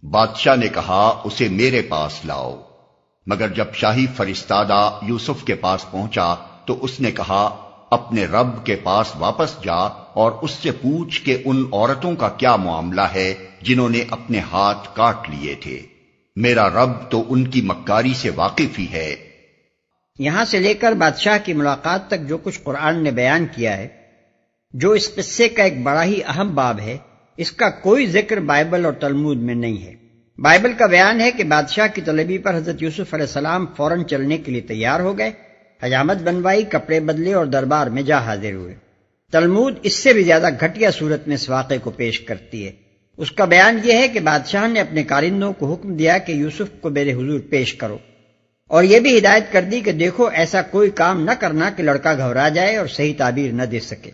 بادشاہ نے کہا اسے میرے پاس لاؤ، مگر جب شاہی فرستادہ یوسف کے پاس پہنچا تو اس نے کہا اپنے رب کے پاس واپس جا اور اس سے پوچھ کہ ان عورتوں کا کیا معاملہ ہے جنہوں نے اپنے ہاتھ کاٹ لیے تھے، میرا رب تو ان کی مکاری سے واقف ہی ہے۔ یہاں سے لے کر بادشاہ کی ملاقات تک جو کچھ قرآن نے بیان کیا ہے، جو اس قصے کا ایک بڑا ہی اہم باب ہے، اس کا کوئی ذکر بائبل اور تلمود میں نہیں ہے۔ بائبل کا بیان ہے کہ بادشاہ کی طلبی پر حضرت یوسف علیہ السلام فوراً چلنے کے لیے تیار ہو گئے، حجامت بنوائی، کپڑے بدلے اور دربار میں جا حاضر ہوئے۔ تلمود اس سے بھی زیادہ گھٹیا صورت میں اس واقعے کو پیش کرتی ہے۔ اس کا بیان یہ ہے کہ بادشاہ نے اپنے کارندوں کو حکم دیا کہ یوسف کو میرے حضور پیش کرو، اور یہ بھی ہدایت کر دی کہ دیکھو ایسا کوئی کام نہ کرنا کہ لڑکا گھبرا جائے اور صحیح تعبیر نہ دے سکے۔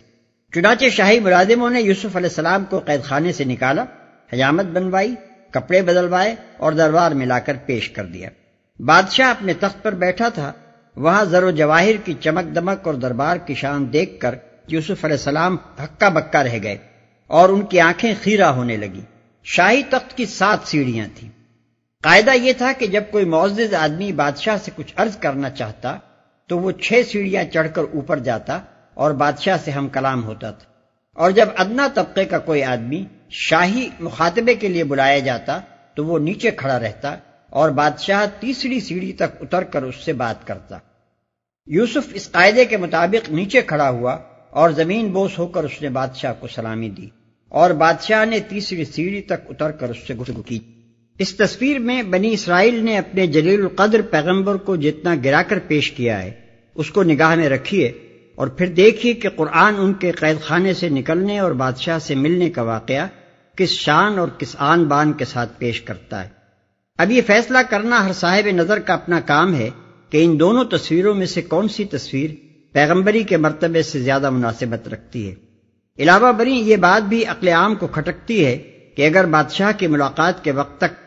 چنانچہ شاہی ملازموں نے یوسف علیہ السلام کو قید خانے سے نکالا، حجامت بنوائی، کپڑے بدلوائے اور دربار میں لا کر پیش کر دیا۔ بادشاہ اپنے تخت پر بیٹھا تھا، وہاں زر و جواہر کی چمک دمک اور دربار کی شان دیکھ کر یوسف علیہ السلام ہکا بکا رہ گئے اور ان کی آنکھیں خیرہ ہونے لگی۔ شاہی تخت کی 7 سیڑھیاں تھیں۔ قاعدہ یہ تھا کہ جب کوئی معزز آدمی بادشاہ سے کچھ عرض کرنا چاہتا تو وہ 6 سیڑھیاں چڑھ کر اوپر جاتا اور بادشاہ سے ہم کلام ہوتا تھا، اور جب ادنا طبقے کا کوئی آدمی شاہی مخاطبے کے لیے بلایا جاتا تو وہ نیچے کھڑا رہتا اور بادشاہ تیسری سیڑھی تک اتر کر اس سے بات کرتا۔ یوسف اس قاعدے کے مطابق نیچے کھڑا ہوا اور زمین بوس ہو کر اس نے بادشاہ کو سلامی دی، اور بادشاہ نے تیسری سیڑھی تک اتر کر اس سے گفتگو کی۔ اس تصویر میں بنی اسرائیل نے اپنے جلیل القدر پیغمبر کو جتنا گرا کر پیش کیا ہے اس کو نگاہ میں رکھیے، اور پھر دیکھیے کہ قرآن ان کے قید خانے سے نکلنے اور بادشاہ سے ملنے کا واقعہ کس شان اور کس آن بان کے ساتھ پیش کرتا ہے۔ اب یہ فیصلہ کرنا ہر صاحب نظر کا اپنا کام ہے کہ ان دونوں تصویروں میں سے کون سی تصویر پیغمبری کے مرتبے سے زیادہ مناسبت رکھتی ہے۔ علاوہ بری یہ بات بھی عقل عام کو کھٹکتی ہے کہ اگر بادشاہ کی ملاقات کے وقت تک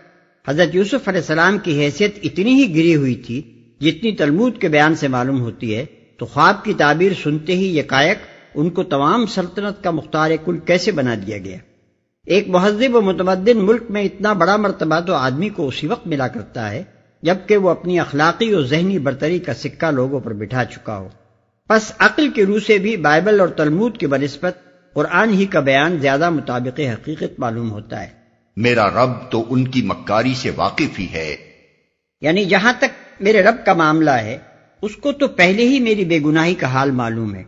حضرت یوسف علیہ السلام کی حیثیت اتنی ہی گری ہوئی تھی جتنی تلمود کے بیان سے معلوم ہوتی ہے، تو خواب کی تعبیر سنتے ہی یکایک ان کو تمام سلطنت کا مختار کل کیسے بنا دیا گیا؟ ایک مہذب و متمدن ملک میں اتنا بڑا مرتبہ تو آدمی کو اسی وقت ملا کرتا ہے جبکہ وہ اپنی اخلاقی اور ذہنی برتری کا سکہ لوگوں پر بٹھا چکا ہو۔ پس عقل کی روح سے بھی بائبل اور تلمود کی بنسبت قرآن ہی کا بیان زیادہ مطابق حقیقت معلوم ہوتا ہے۔ میرا رب تو ان کی مکاری سے واقف ہی ہے، یعنی جہاں تک میرے رب کا معاملہ ہے اس کو تو پہلے ہی میری بے گناہی کا حال معلوم ہے،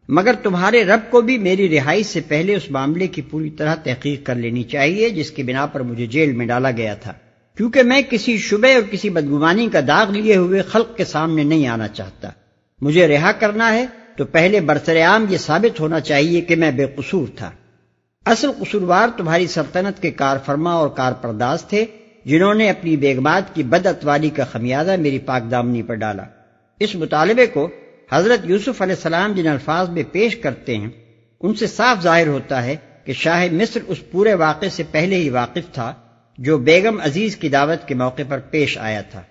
مگر تمہارے رب کو بھی میری رہائی سے پہلے اس معاملے کی پوری طرح تحقیق کر لینی چاہیے جس کی بنا پر مجھے جیل میں ڈالا گیا تھا، کیونکہ میں کسی شبہ اور کسی بدگمانی کا داغ لیے ہوئے خلق کے سامنے نہیں آنا چاہتا۔ مجھے رہا کرنا ہے تو پہلے برسرعام یہ ثابت ہونا چاہیے کہ میں بے قصور تھا۔ اصل قصوروار تمہاری سلطنت کے کار فرما اور کار پرداز تھے جنہوں نے اپنی بیگمات کی بد اتواری کا خمیازہ میری پاک دامنی پر ڈالا۔ اس مطالبے کو حضرت یوسف علیہ السلام جن الفاظ میں پیش کرتے ہیں ان سے صاف ظاہر ہوتا ہے کہ شاہ مصر اس پورے واقعے سے پہلے ہی واقف تھا جو بیگم عزیز کی دعوت کے موقع پر پیش آیا تھا،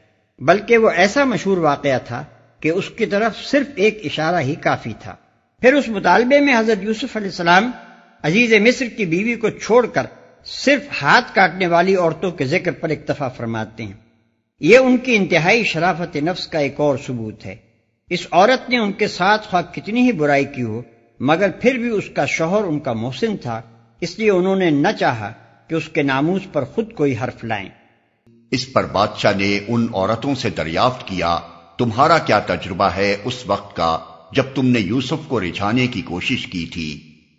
بلکہ وہ ایسا مشہور واقعہ تھا کہ اس کی طرف صرف ایک اشارہ ہی کافی تھا۔ پھر اس مطالبے میں حضرت یوسف علیہ السلام عزیز مصر کی بیوی کو چھوڑ کر صرف ہاتھ کاٹنے والی عورتوں کے ذکر پر اکتفا فرماتے ہیں۔ یہ ان کی انتہائی شرافت نفس کا ایک اور ثبوت ہے۔ اس عورت نے ان کے ساتھ خواہ کتنی ہی برائی کی ہو مگر پھر بھی اس کا شوہر ان کا محسن تھا، اس لیے انہوں نے نہ چاہا کہ اس کے ناموس پر خود کوئی حرف لائیں۔ اس پر بادشاہ نے ان عورتوں سے دریافت کیا تمہارا کیا تجربہ ہے اس وقت کا جب تم نے یوسف کو رجھانے کی کوشش کی تھی؟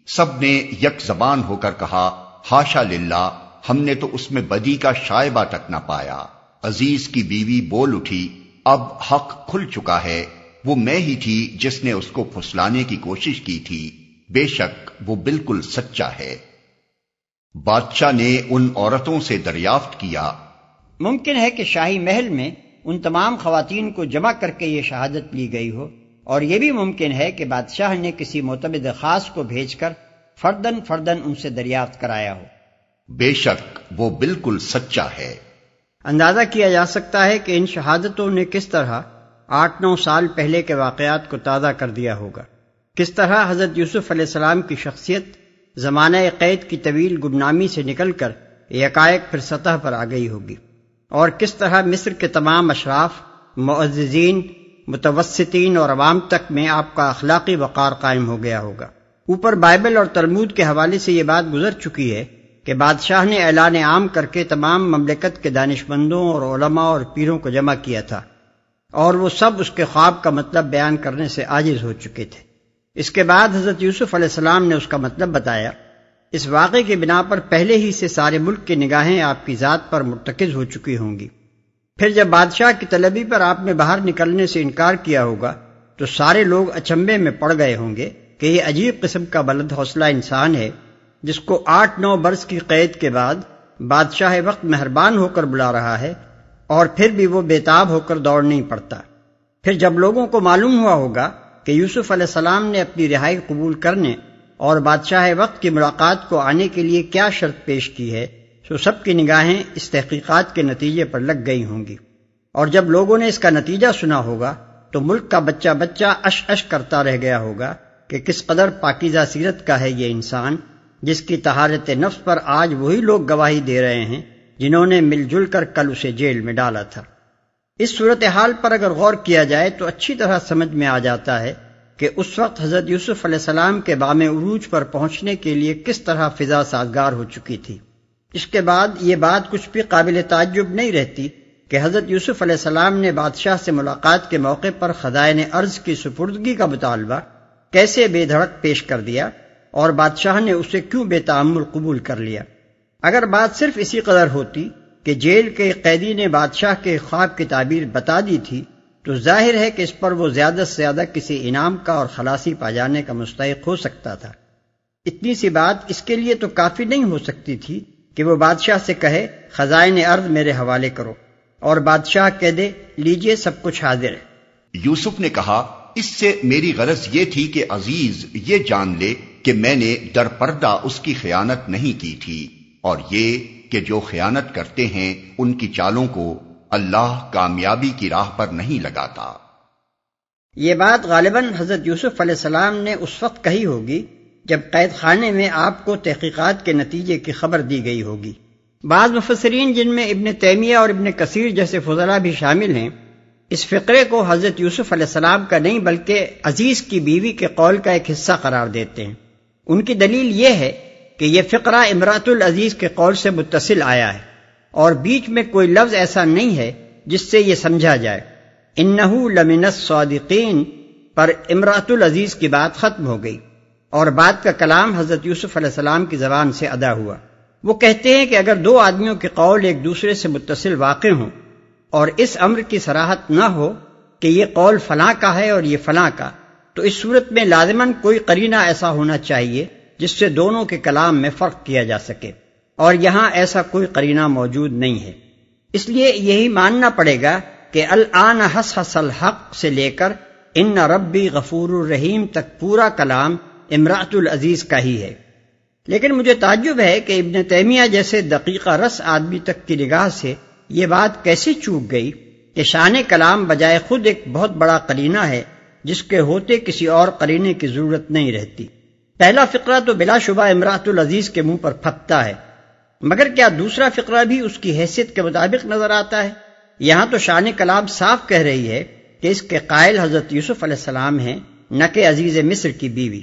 سب نے یک زبان ہو کر کہا حاشا للہ، ہم نے تو اس میں بدی کا شائبہ تک نہ پایا۔ عزیز کی بیوی بول اٹھی اب حق کھل چکا ہے، وہ میں ہی تھی جس نے اس کو پھسلانے کی کوشش کی تھی، بے شک وہ بالکل سچا ہے۔ بادشاہ نے ان عورتوں سے دریافت کیا ممکن ہے کہ شاہی محل میں ان تمام خواتین کو جمع کر کے یہ شہادت لی گئی ہو، اور یہ بھی ممکن ہے کہ بادشاہ نے کسی معتمد خاص کو بھیج کر فردن فردن ان سے دریافت کرایا ہو۔ بے شک وہ بالکل سچا ہے۔ اندازہ کیا جا سکتا ہے کہ ان شہادتوں نے کس طرح 8-9 سال پہلے کے واقعات کو تازہ کر دیا ہوگا، کس طرح حضرت یوسف علیہ السلام کی شخصیت زمانہ قید کی طویل گمنامی سے نکل کر یکایک پھر سطح پر آ گئی ہوگی، اور کس طرح مصر کے تمام اشراف، معززین، متوسطین اور عوام تک میں آپ کا اخلاقی وقار قائم ہو گیا ہوگا۔ اوپر بائبل اور تلمود کے حوالے سے یہ بات گزر چکی ہے کہ بادشاہ نے اعلان عام کر کے تمام مملکت کے دانشمندوں اور علماء اور پیروں کو جمع کیا تھا، اور وہ سب اس کے خواب کا مطلب بیان کرنے سے عاجز ہو چکے تھے۔ اس کے بعد حضرت یوسف علیہ السلام نے اس کا مطلب بتایا۔ اس واقعے کی بنا پر پہلے ہی سے سارے ملک کی نگاہیں آپ کی ذات پر مرتکز ہو چکی ہوں گی۔ پھر جب بادشاہ کی طلبی پر آپ نے باہر نکلنے سے انکار کیا ہوگا تو سارے لوگ اچنبے میں پڑ گئے ہوں گے کہ یہ عجیب قسم کا بلند حوصلہ انسان ہے جس کو 8-9 برس کی قید کے بعد بادشاہ وقت مہربان ہو کر بلا رہا ہے، اور پھر بھی وہ بےتاب ہو کر دوڑ نہیں پڑتا۔ پھر جب لوگوں کو معلوم ہوا ہوگا کہ یوسف علیہ السلام نے اپنی رہائی قبول کرنے اور بادشاہ وقت کی ملاقات کو آنے کے لیے کیا شرط پیش کی ہے، تو سب کی نگاہیں اس تحقیقات کے نتیجے پر لگ گئی ہوں گی، اور جب لوگوں نے اس کا نتیجہ سنا ہوگا تو ملک کا بچہ بچہ اش اش کرتا رہ گیا ہوگا کہ کس قدر پاکیزہ سیرت کا ہے یہ انسان، جس کی طہارت نفس پر آج وہی لوگ گواہی دے رہے ہیں جنہوں نے مل جل کر کل اسے جیل میں ڈالا تھا۔ اس صورتحال پر اگر غور کیا جائے تو اچھی طرح سمجھ میں آ جاتا ہے کہ اس وقت حضرت یوسف علیہ السلام کے بام عروج پر پہنچنے کے لیے کس طرح فضا سازگار ہو چکی تھی۔ اس کے بعد یہ بات کچھ بھی قابل تعجب نہیں رہتی کہ حضرت یوسف علیہ السلام نے بادشاہ سے ملاقات کے موقع پر خزائن ارض کی سپردگی کا مطالبہ کیسے بے دھڑک پیش کر دیا، اور بادشاہ نے اسے کیوں بے تعمل قبول کر لیا۔ اگر بات صرف اسی قدر ہوتی کہ جیل کے قیدی نے بادشاہ کے خواب کی تعبیر بتا دی تھی تو ظاہر ہے کہ اس پر وہ زیادہ سے زیادہ کسی انعام کا اور خلاصی پا جانے کا مستحق ہو سکتا تھا۔ اتنی سی بات اس کے لیے تو کافی نہیں ہو سکتی تھی کہ وہ بادشاہ سے کہے خزائن ارض میرے حوالے کرو، اور بادشاہ کہہ دے لیجئے سب کچھ حاضر ہے۔ یوسف نے کہا اس سے میری غرض یہ تھی کہ عزیز یہ جان لے کہ میں نے در پردہ اس کی خیانت نہیں کی تھی، اور یہ کہ جو خیانت کرتے ہیں ان کی چالوں کو اللہ کامیابی کی راہ پر نہیں لگاتا۔ یہ بات غالباً حضرت یوسف علیہ السلام نے اس وقت کہی ہوگی جب قید خانے میں آپ کو تحقیقات کے نتیجے کی خبر دی گئی ہوگی۔ بعض مفسرین جن میں ابن تیمیہ اور ابن کثیر جیسے فضلاء بھی شامل ہیں، اس فقرے کو حضرت یوسف علیہ السلام کا نہیں بلکہ عزیز کی بیوی کے قول کا ایک حصہ قرار دیتے ہیں۔ ان کی دلیل یہ ہے کہ یہ فقرہ امرأۃ العزیز کے قول سے متصل آیا ہے، اور بیچ میں کوئی لفظ ایسا نہیں ہے جس سے یہ سمجھا جائے انہو لمن الصادقین پر امرأۃ العزیز کی بات ختم ہو گئی، اور بات کا کلام حضرت یوسف علیہ السلام کی زبان سے ادا ہوا۔ وہ کہتے ہیں کہ اگر دو آدمیوں کے قول ایک دوسرے سے متصل واقع ہوں اور اس امر کی صراحت نہ ہو کہ یہ قول فلاں کا ہے اور یہ فلاں کا، تو اس صورت میں لازماً کوئی قرینہ ایسا ہونا چاہیے جس سے دونوں کے کلام میں فرق کیا جا سکے، اور یہاں ایسا کوئی قرینہ موجود نہیں ہے۔ اس لیے یہی ماننا پڑے گا کہ الآن حس الحق سے لے کر ان ربی غفور الرحیم تک پورا کلام امرأۃ العزیز کا ہی ہے۔ لیکن مجھے تعجب ہے کہ ابن تیمیہ جیسے دقیقہ رس آدمی تک کی نگاہ سے یہ بات کیسے چوک گئی کہ شان کلام بجائے خود ایک بہت بڑا قرینہ ہے جس کے ہوتے کسی اور قرینے کی ضرورت نہیں رہتی۔ پہلا فقرہ تو بلا شبہ امرأۃ العزیز کے منہ پر پھبتا ہے، مگر کیا دوسرا فقرہ بھی اس کی حیثیت کے مطابق نظر آتا ہے؟ یہاں تو شان کلام صاف کہہ رہی ہے کہ اس کے قائل حضرت یوسف علیہ السلام ہیں، نہ کہ عزیز مصر کی بیوی۔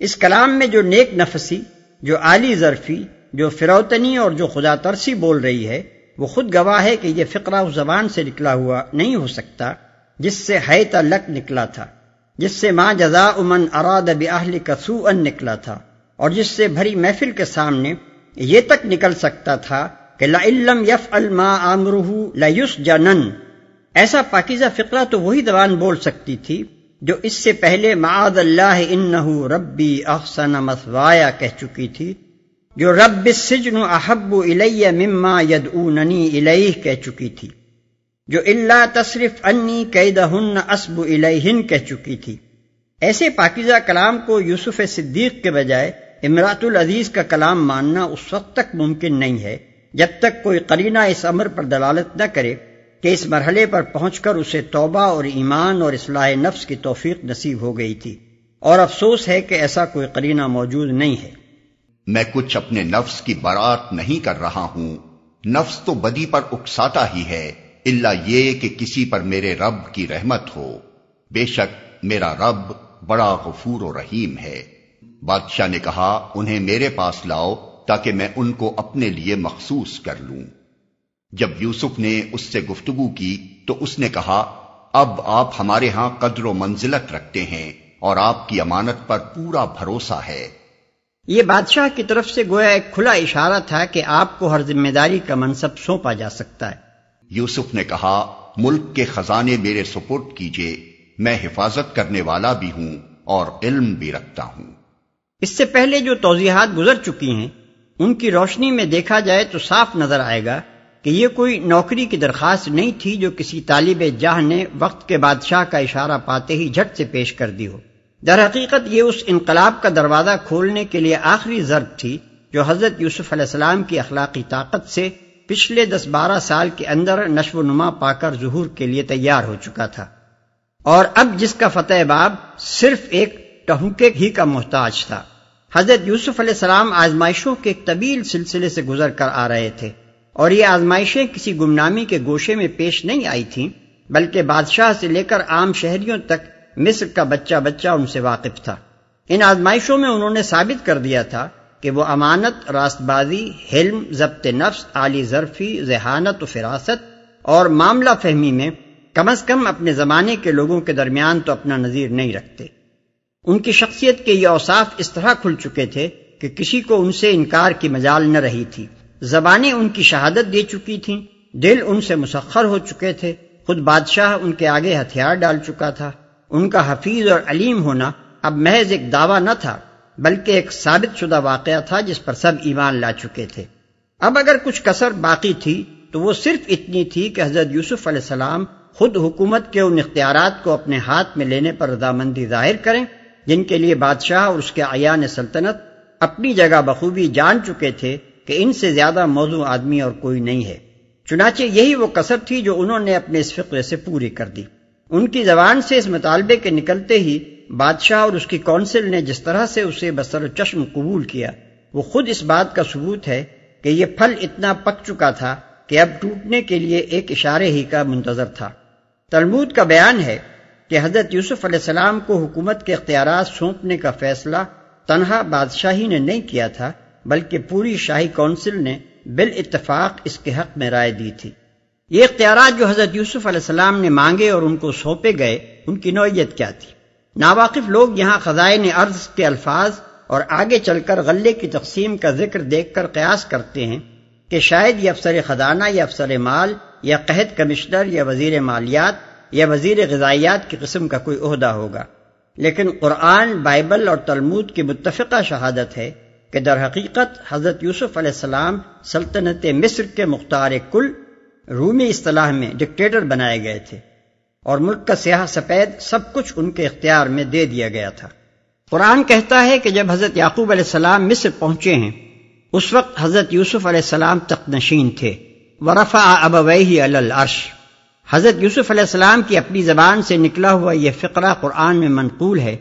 اس کلام میں جو نیک نفسی، جو عالی ظرفی، جو فروتنی اور جو خدا ترسی بول رہی ہے، وہ خود گواہ ہے کہ یہ فقرہ اس زبان سے نکلا ہوا نہیں ہو سکتا جس سے حیت لک نکلا تھا، جس سے ما جزاء من اراد باہلک سوءا نکلا تھا، اور جس سے بھری محفل کے سامنے یہ تک نکل سکتا تھا کہ لئن لم یفعل ما امرہ لیسجنن۔ ایسا پاکیزہ فقرہ تو وہی زبان بول سکتی تھی جو اس سے پہلے معاذ اللہ انہ ربی احسن مثوایا کہہ چکی تھی، جو رب السجن احب الی مما یدعوننی الیہ کہہ چکی تھی، جو الا تصرف انی کیدہن اصب الیہن کہہ چکی تھی۔ ایسے پاکیزہ کلام کو یوسف صدیق کے بجائے امرأۃ العزیز کا کلام ماننا اس وقت تک ممکن نہیں ہے جب تک کوئی قرینہ اس امر پر دلالت نہ کرے کہ اس مرحلے پر پہنچ کر اسے توبہ اور ایمان اور اصلاح نفس کی توفیق نصیب ہو گئی تھی، اور افسوس ہے کہ ایسا کوئی قرینہ موجود نہیں ہے۔ میں کچھ اپنے نفس کی برات نہیں کر رہا ہوں، نفس تو بدی پر اکساتا ہی ہے، الا یہ کہ کسی پر میرے رب کی رحمت ہو، بے شک میرا رب بڑا غفور و رحیم ہے۔ بادشاہ نے کہا انہیں میرے پاس لاؤ تاکہ میں ان کو اپنے لیے مخصوص کر لوں۔ جب یوسف نے اس سے گفتگو کی تو اس نے کہا اب آپ ہمارے ہاں قدر و منزلت رکھتے ہیں اور آپ کی امانت پر پورا بھروسہ ہے۔ یہ بادشاہ کی طرف سے گویا ایک کھلا اشارہ تھا کہ آپ کو ہر ذمہ داری کا منصب سونپا جا سکتا ہے۔ یوسف نے کہا ملک کے خزانے میرے سپرد کیجیے، میں حفاظت کرنے والا بھی ہوں اور علم بھی رکھتا ہوں۔ اس سے پہلے جو توضیحات گزر چکی ہیں ان کی روشنی میں دیکھا جائے تو صاف نظر آئے گا کہ یہ کوئی نوکری کی درخواست نہیں تھی جو کسی طالب جاہ نے وقت کے بادشاہ کا اشارہ پاتے ہی جھٹ سے پیش کر دی ہو۔ در حقیقت یہ اس انقلاب کا دروازہ کھولنے کے لیے آخری ضرب تھی جو حضرت یوسف علیہ السلام کی اخلاقی طاقت سے پچھلے 10-12 سال کے اندر نشو و نما پا کر ظہور کے لیے تیار ہو چکا تھا، اور اب جس کا فتح باب صرف ایک ٹہوکے ہی کا محتاج تھا۔ حضرت یوسف علیہ السلام آزمائشوں کے ایک طویل سلسلے سے گزر کر آ رہے تھے، اور یہ آزمائشیں کسی گمنامی کے گوشے میں پیش نہیں آئی تھیں، بلکہ بادشاہ سے لے کر عام شہریوں تک مصر کا بچہ ان سے واقف تھا۔ ان آزمائشوں میں انہوں نے ثابت کر دیا تھا کہ وہ امانت، راست بازی، حلم، ضبط نفس، عالی ظرفی، ذہانت و فراست اور معاملہ فہمی میں کم از کم اپنے زمانے کے لوگوں کے درمیان تو اپنا نظیر نہیں رکھتے۔ ان کی شخصیت کے یہ اوصاف اس طرح کھل چکے تھے کہ کسی کو ان سے انکار کی مجال نہ رہی تھی۔ زبانیں ان کی شہادت دے چکی تھیں، دل ان سے مسخر ہو چکے تھے، خود بادشاہ ان کے آگے ہتھیار ڈال چکا تھا۔ ان کا حفیظ اور علیم ہونا اب محض ایک دعویٰ نہ تھا بلکہ ایک ثابت شدہ واقعہ تھا جس پر سب ایمان لا چکے تھے۔ اب اگر کچھ کسر باقی تھی تو وہ صرف اتنی تھی کہ حضرت یوسف علیہ السلام خود حکومت کے ان اختیارات کو اپنے ہاتھ میں لینے پر رضامندی ظاہر کریں جن کے لیے بادشاہ اور اس کے اعیان سلطنت اپنی جگہ بخوبی جان چکے تھے کہ ان سے زیادہ موضوع آدمی اور کوئی نہیں ہے۔ چنانچہ یہی وہ کسر تھی جو انہوں نے اپنے اس فقرے سے پوری کر دی۔ ان کی زبان سے اس مطالبے کے نکلتے ہی بادشاہ اور اس کی کونسل نے جس طرح سے اسے بسر و چشم قبول کیا وہ خود اس بات کا ثبوت ہے کہ یہ پھل اتنا پک چکا تھا کہ اب ٹوٹنے کے لیے ایک اشارے ہی کا منتظر تھا۔ تلمود کا بیان ہے کہ حضرت یوسف علیہ السلام کو حکومت کے اختیارات سونپنے کا فیصلہ تنہا بادشاہی نے نہیں کیا تھا بلکہ پوری شاہی کونسل نے بالاتفاق اس کے حق میں رائے دی تھی۔ یہ اختیارات جو حضرت یوسف علیہ السلام نے مانگے اور ان کو سونپے گئے ان کی نوعیت کیا تھی؟ ناواقف لوگ یہاں خزائن ارض کے الفاظ اور آگے چل کر غلے کی تقسیم کا ذکر دیکھ کر قیاس کرتے ہیں کہ شاید یہ افسر خزانہ یا افسر مال یا قحط کمشنر یا وزیر مالیات یا وزیر غذائیات کی قسم کا کوئی عہدہ ہوگا، لیکن قرآن، بائبل اور تلمود کی متفقہ شہادت ہے کہ در حقیقت حضرت یوسف علیہ السلام سلطنت مصر کے مختار کل، رومی اصطلاح میں ڈکٹیٹر بنائے گئے تھے، اور ملک کا سیاہ سفید سب کچھ ان کے اختیار میں دے دیا گیا تھا۔ قرآن کہتا ہے کہ جب حضرت یعقوب علیہ السلام مصر پہنچے ہیں اس وقت حضرت یوسف علیہ السلام تخت نشین تھے۔ وَرَفَعَ أَبَوَيْهِ عَلَى الْعَرْشِ، حضرت یوسف علیہ السلام کی اپنی زبان سے نکلا ہوا یہ فقرہ قرآن میں منقول ہے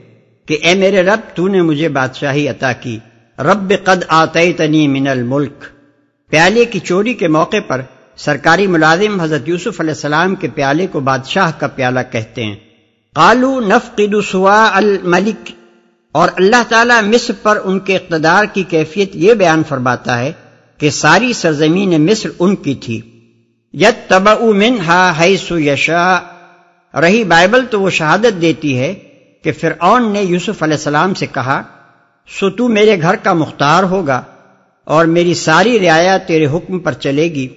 کہ اے میرے رب تو نے مجھے بادشاہی عطا کی، رب قد آتیتنی من الملک۔ پیالے کی چوری کے موقع پر سرکاری ملازم حضرت یوسف علیہ السلام کے پیالے کو بادشاہ کا پیالہ کہتے ہیں۔ قالوا نفقد سواء الملک، اور اللہ تعالیٰ مصر پر ان کے اقتدار کی کیفیت یہ بیان فرماتا ہے کہ ساری سرزمین مصر ان کی تھی۔ یتبع منها حیث یشاء، رہی بائبل تو وہ شہادت دیتی ہے کہ فرعون نے یوسف علیہ السلام سے کہا سو تو میرے گھر کا مختار ہوگا اور میری ساری رعایا تیرے حکم پر چلے گی،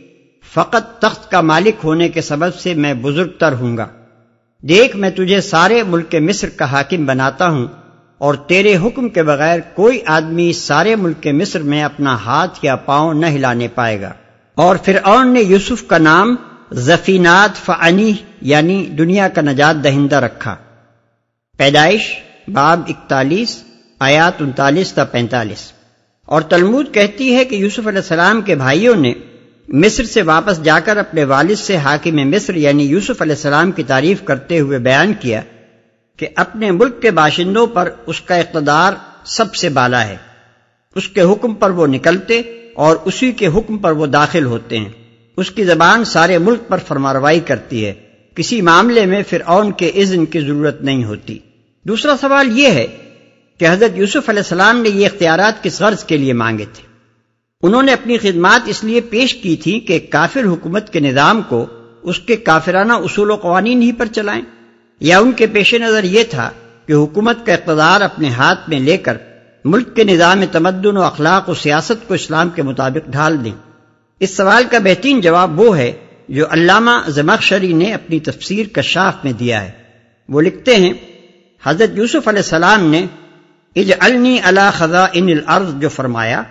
فقط تخت کا مالک ہونے کے سبب سے میں بزرگ تر ہوں گا۔ دیکھ میں تجھے سارے ملک مصر کا حاکم بناتا ہوں اور تیرے حکم کے بغیر کوئی آدمی سارے ملک مصر میں اپنا ہاتھ یا پاؤں نہ ہلانے پائے گا۔ اور فرعون نے یوسف کا نام زفینات فعنی یعنی دنیا کا نجات دہندہ رکھا۔ پیدائش باب 41 آیات 39 تا 45۔ اور تلمود کہتی ہے کہ یوسف علیہ السلام کے بھائیوں نے مصر سے واپس جا کر اپنے والد سے حاکم مصر یعنی یوسف علیہ السلام کی تعریف کرتے ہوئے بیان کیا کہ اپنے ملک کے باشندوں پر اس کا اقتدار سب سے بالا ہے۔ اس کے حکم پر وہ نکلتے اور اسی کے حکم پر وہ داخل ہوتے ہیں۔ اس کی زبان سارے ملک پر فرمانروائی کرتی ہے، کسی معاملے میں فرعون کے اذن کی ضرورت نہیں ہوتی۔ دوسرا سوال یہ ہے کہ حضرت یوسف علیہ السلام نے یہ اختیارات کس غرض کے لیے مانگے تھے؟ انہوں نے اپنی خدمات اس لیے پیش کی تھی کہ کافر حکومت کے نظام کو اس کے کافرانہ اصول و قوانین ہی پر چلائیں، یا ان کے پیش نظر یہ تھا کہ حکومت کا اقتدار اپنے ہاتھ میں لے کر ملک کے نظام تمدن و اخلاق و سیاست کو اسلام کے مطابق ڈھال دیں؟ اس سوال کا بہترین جواب وہ ہے جو علامہ زمخشری نے اپنی تفسیر کشاف میں دیا ہے۔ وہ لکھتے ہیں، حضرت یوسف علیہ السلام نے اجعلنی علی خزائن الارض جو فرمایا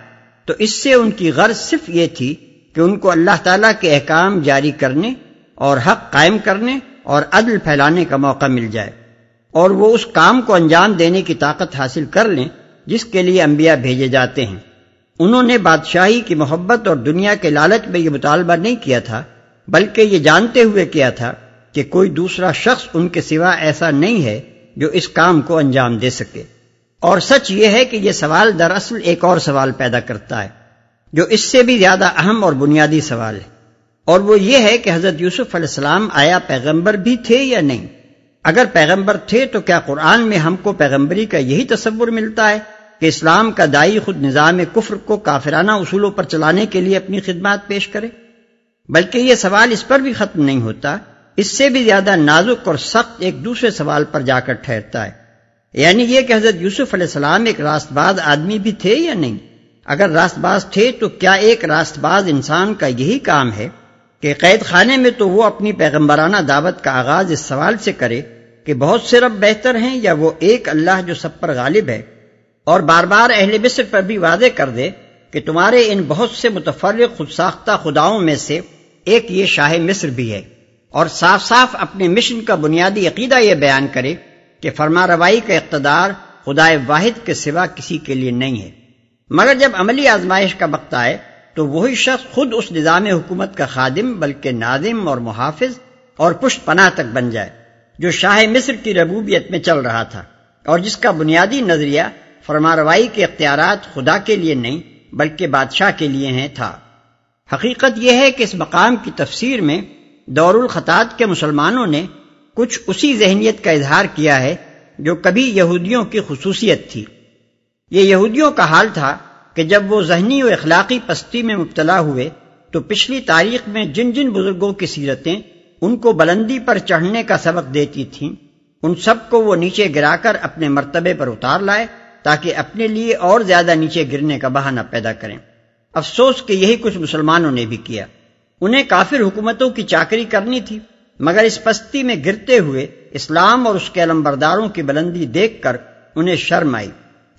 تو اس سے ان کی غرض صرف یہ تھی کہ ان کو اللہ تعالیٰ کے احکام جاری کرنے اور حق قائم کرنے اور عدل پھیلانے کا موقع مل جائے، اور وہ اس کام کو انجام دینے کی طاقت حاصل کر لیں جس کے لیے انبیاء بھیجے جاتے ہیں۔ انہوں نے بادشاہی کی محبت اور دنیا کے لالچ میں یہ مطالبہ نہیں کیا تھا، بلکہ یہ جانتے ہوئے کیا تھا کہ کوئی دوسرا شخص ان کے سوا ایسا نہیں ہے جو اس کام کو انجام دے سکے۔ اور سچ یہ ہے کہ یہ سوال دراصل ایک اور سوال پیدا کرتا ہے جو اس سے بھی زیادہ اہم اور بنیادی سوال ہے، اور وہ یہ ہے کہ حضرت یوسف علیہ السلام آیا پیغمبر بھی تھے یا نہیں؟ اگر پیغمبر تھے تو کیا قرآن میں ہم کو پیغمبری کا یہی تصور ملتا ہے کہ اسلام کا داعی خود نظام کفر کو کافرانہ اصولوں پر چلانے کے لیے اپنی خدمات پیش کرے؟ بلکہ یہ سوال اس پر بھی ختم نہیں ہوتا، اس سے بھی زیادہ نازک اور سخت ایک دوسرے سوال پر جا کر ٹھہرتا ہے، یعنی یہ کہ حضرت یوسف علیہ السلام ایک راست باز آدمی بھی تھے یا نہیں؟ اگر راست باز تھے تو کیا ایک راست باز انسان کا یہی کام ہے کہ قید خانے میں تو وہ اپنی پیغمبرانہ دعوت کا آغاز اس سوال سے کرے کہ بہت سے رب بہتر ہیں یا وہ ایک اللہ جو سب پر غالب ہے، اور بار بار اہل مصر پر بھی واضح کر دے کہ تمہارے ان بہت سے متفرق خود ساختہ خداؤں میں سے ایک یہ شاہ مصر بھی ہے، اور صاف صاف اپنے مشن کا بنیادی عقیدہ یہ بیان کرے کہ فرمانروائی کا اقتدار خدائے واحد کے سوا کسی کے لیے نہیں ہے۔ مگر جب عملی آزمائش کا وقت آئے تو وہی شخص خود اس نظام حکومت کا خادم بلکہ ناظم اور محافظ اور پشت پناہ تک بن جائے جو شاہ مصر کی ربوبیت میں چل رہا تھا، اور جس کا بنیادی نظریہ فرمانروائی کے اختیارات خدا کے لیے نہیں بلکہ بادشاہ کے لیے ہیں تھا۔ حقیقت یہ ہے کہ اس مقام کی تفسیر میں دور الخطات کے مسلمانوں نے کچھ اسی ذہنیت کا اظہار کیا ہے جو کبھی یہودیوں کی خصوصیت تھی۔ یہ یہودیوں کا حال تھا کہ جب وہ ذہنی و اخلاقی پستی میں مبتلا ہوئے تو پچھلی تاریخ میں جن جن بزرگوں کی سیرتیں ان کو بلندی پر چڑھنے کا سبق دیتی تھیں، ان سب کو وہ نیچے گرا کر اپنے مرتبے پر اتار لائے تاکہ اپنے لیے اور زیادہ نیچے گرنے کا بہانہ پیدا کریں۔ افسوس کہ یہی کچھ مسلمانوں نے بھی کیا۔ انہیں کافر حکومتوں کی چاکری کرنی تھی، مگر اس پستی میں گرتے ہوئے اسلام اور اس کے علمبرداروں کی بلندی دیکھ کر انہیں شرم آئی،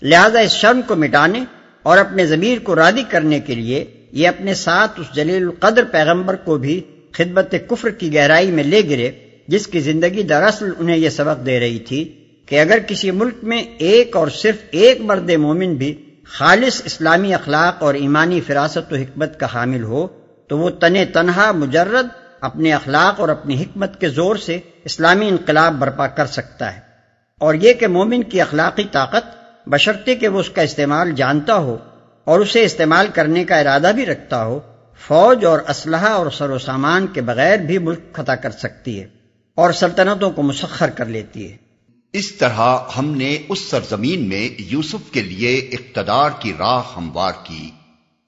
لہذا اس شرم کو مٹانے اور اپنے ضمیر کو راضی کرنے کے لیے یہ اپنے ساتھ اس جلیل القدر پیغمبر کو بھی خدمت کفر کی گہرائی میں لے گرے جس کی زندگی دراصل انہیں یہ سبق دے رہی تھی کہ اگر کسی ملک میں ایک اور صرف ایک مرد مومن بھی خالص اسلامی اخلاق اور ایمانی فراست و حکمت کا حامل ہو تو وہ تنہا مجرد اپنے اخلاق اور اپنی حکمت کے زور سے اسلامی انقلاب برپا کر سکتا ہے، اور یہ کہ مومن کی اخلاقی طاقت بشرطے کہ وہ اس کا استعمال جانتا ہو اور اسے استعمال کرنے کا ارادہ بھی رکھتا ہو، فوج اور اسلحہ اور سر و سامان کے بغیر بھی ملک فتح کر سکتی ہے اور سلطنتوں کو مسخر کر لیتی ہے۔ اس طرح ہم نے اس سرزمین میں یوسف کے لیے اقتدار کی راہ ہموار کی۔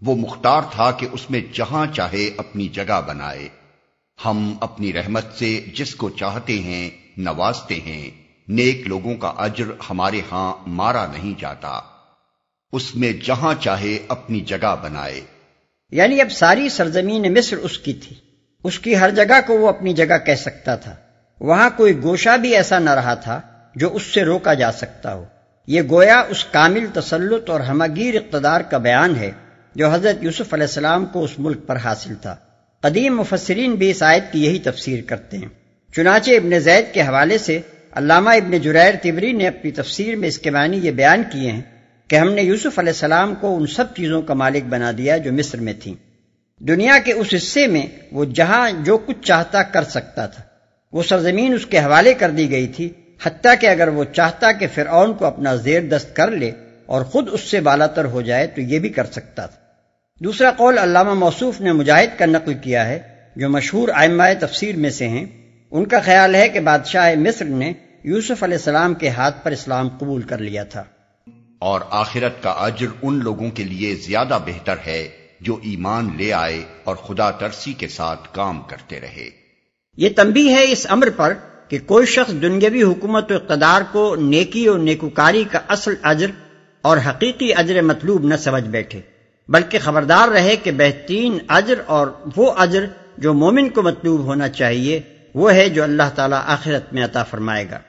وہ مختار تھا کہ اس میں جہاں چاہے اپنی جگہ بنائے۔ ہم اپنی رحمت سے جس کو چاہتے ہیں نوازتے ہیں، نیک لوگوں کا اجر ہمارے ہاں مارا نہیں جاتا۔ اس میں جہاں چاہے اپنی جگہ بنائے۔ یعنی اب ساری سرزمین مصر اس کی تھی، اس کی ہر جگہ کو وہ اپنی جگہ کہہ سکتا تھا، وہاں کوئی گوشہ بھی ایسا نہ رہا تھا جو اس سے روکا جا سکتا ہو۔ یہ گویا اس کامل تسلط اور ہمگیر اقتدار کا بیان ہے جو حضرت یوسف علیہ السلام کو اس ملک پر حاصل تھا۔ قدیم مفسرین بھی اس آیت کی یہی تفسیر کرتے ہیں۔ چنانچہ ابن زید کے حوالے سے علامہ ابن جریر طبری نے اپنی تفسیر میں اس کے معنی یہ بیان کیے ہیں کہ ہم نے یوسف علیہ السلام کو ان سب چیزوں کا مالک بنا دیا جو مصر میں تھیں۔ دنیا کے اس حصے میں وہ جہاں جو کچھ چاہتا کر سکتا تھا۔ وہ سرزمین اس کے حوالے کر دی گئی تھی، حتیٰ کہ اگر وہ چاہتا کہ فرعون کو اپنا زیر دست کر لے اور خود اس سے بالاتر ہو جائے تو یہ بھی کر سکتا تھا۔ دوسرا قول علامہ موصوف نے مجاہد کا نقل کیا ہے، جو مشہور ائمہ تفسیر میں سے ہیں۔ ان کا خیال ہے کہ بادشاہ مصر نے یوسف علیہ السلام کے ہاتھ پر اسلام قبول کر لیا تھا۔ اور آخرت کا اجر ان لوگوں کے لیے زیادہ بہتر ہے جو ایمان لے آئے اور خدا ترسی کے ساتھ کام کرتے رہے۔ یہ تنبیہ ہے اس امر پر کہ کوئی شخص دنیاوی حکومت و اقتدار کو نیکی و نیکوکاری کا اصل اجر اور حقیقی اجر مطلوب نہ سمجھ بیٹھے، بلکہ خبردار رہے کہ بہترین اجر اور وہ اجر جو مومن کو مطلوب ہونا چاہیے وہ ہے جو اللہ تعالیٰ آخرت میں عطا فرمائے گا۔